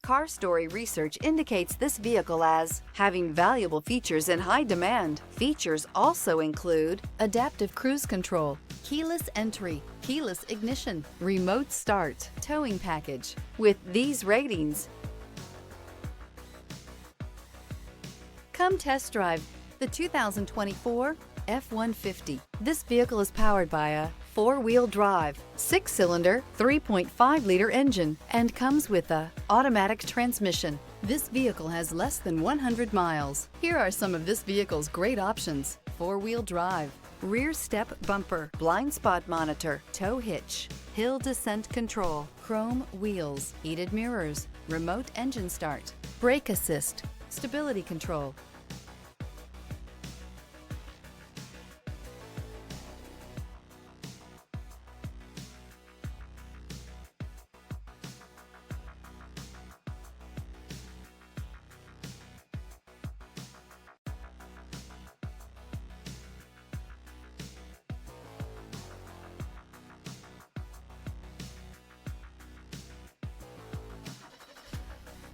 Car Story research indicates this vehicle as having valuable features in high demand. Features also include adaptive cruise control, keyless entry, keyless ignition, remote start, towing package. With these ratings, come test drive the 2024 F-150. This vehicle is powered by a four-wheel drive, six-cylinder, 3.5-liter engine and comes with a automatic transmission. This vehicle has less than 100 miles. Here are some of this vehicle's great options: four-wheel drive, rear step bumper, blind spot monitor, tow hitch, hill descent control, chrome wheels, heated mirrors, remote engine start, brake assist, stability control.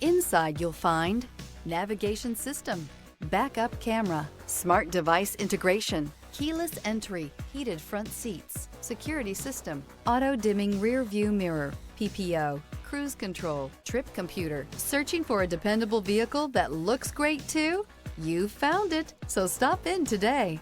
Inside you'll find navigation system, backup camera, smart device integration, keyless entry, heated front seats, security system, auto dimming rear view mirror, PPO, cruise control, trip computer. Searching for a dependable vehicle that looks great too? You found it, so stop in today.